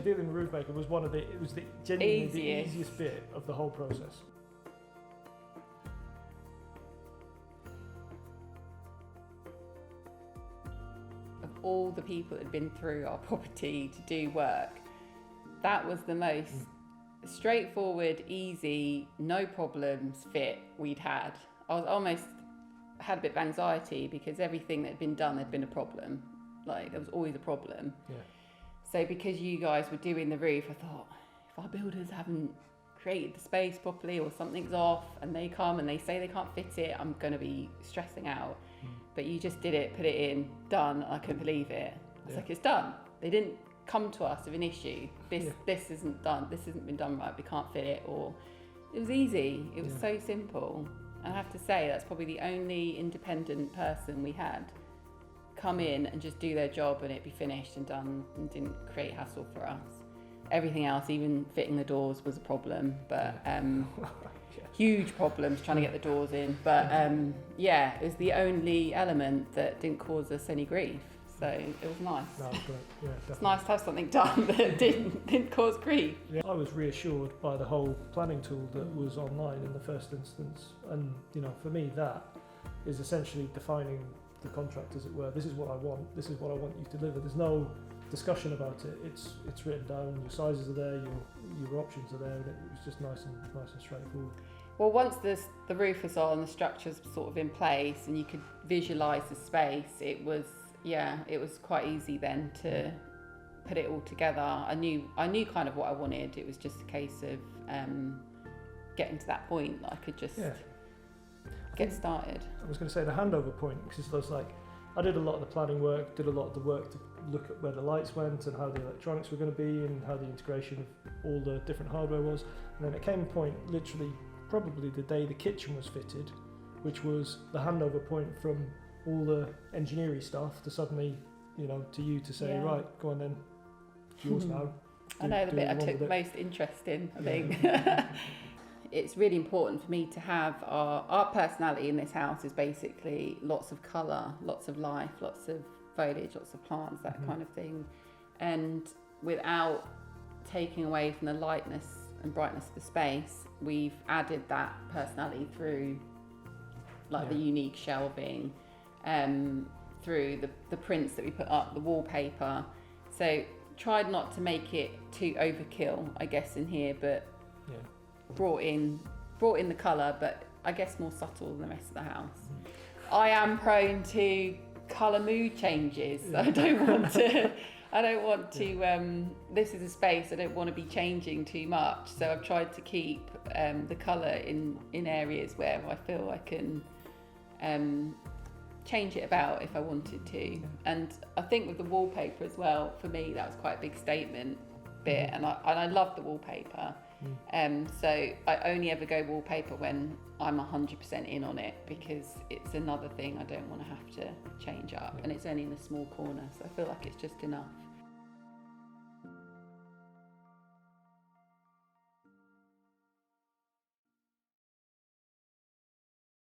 Dealing with Roofmaker was genuinely the easiest bit of the whole process. Of all the people that had been through our property to do work, that was the most straightforward, easy, no problems fit we'd had. I was almost had a bit of anxiety because everything that had been done had been a problem. Like, there was always a problem. Yeah. So because you guys were doing the roof, I thought, if our builders haven't created the space properly or something's off and they come and they say they can't fit it, I'm going to be stressing out. But you just did it, put it in, done. I couldn't believe it. I was like, it's done. They didn't come to us with an issue. This isn't done. This hasn't been done right. We can't fit it. Or it was easy. It was so simple. And I have to say, that's probably the only independent person we had come in and just do their job and it be finished and done and didn't create hassle for us. Everything else, even fitting the doors, was a problem, but huge problems trying to get the doors in. But it was the only element that didn't cause us any grief. So it was nice. That was great. Yeah, definitely. It's nice to have something done that didn't cause grief. Yeah, I was reassured by the whole planning tool that was online in the first instance, and for me that is essentially defining the contract, as it were. This is what I want. This is what I want you to deliver. There's no discussion about it. It's written down. Your sizes are there. Your options are there, and it was just nice and straightforward. Well, once the roof was on, the structure's sort of in place, and you could visualise the space, it was quite easy then to put it all together. I knew kind of what I wanted. It was just a case of getting to that point that I could just get started. I was going to say the handover point, because it was like I did a lot of the planning work, did a lot of the work to look at where the lights went and how the electronics were going to be and how the integration of all the different hardware was. And then it came a point, literally probably the day the kitchen was fitted, which was the handover point from all the engineering stuff to suddenly, to you to say, right, go on then, it's yours now. I know the bit I took most interest in, I think. It's really important for me to have our personality in this house is basically lots of colour, lots of life, lots of foliage, lots of plants, that kind of thing. And without taking away from the lightness and brightness of the space, we've added that personality through the unique shelving, through the prints that we put up, the wallpaper. So tried not to make it too overkill, I guess, in here, but brought in the colour, but I guess more subtle than the rest of the house. I am prone to colour mood changes. I don't want to this is a space I don't want to be changing too much, so I've tried to keep the colour in areas where I feel I can change it about if I wanted to. And I think with the wallpaper as well, for me that was quite a big statement bit, and I love the wallpaper. So I only ever go wallpaper when I'm 100% in on it, because it's another thing I don't want to have to change up, and it's only in a small corner, so I feel like it's just enough.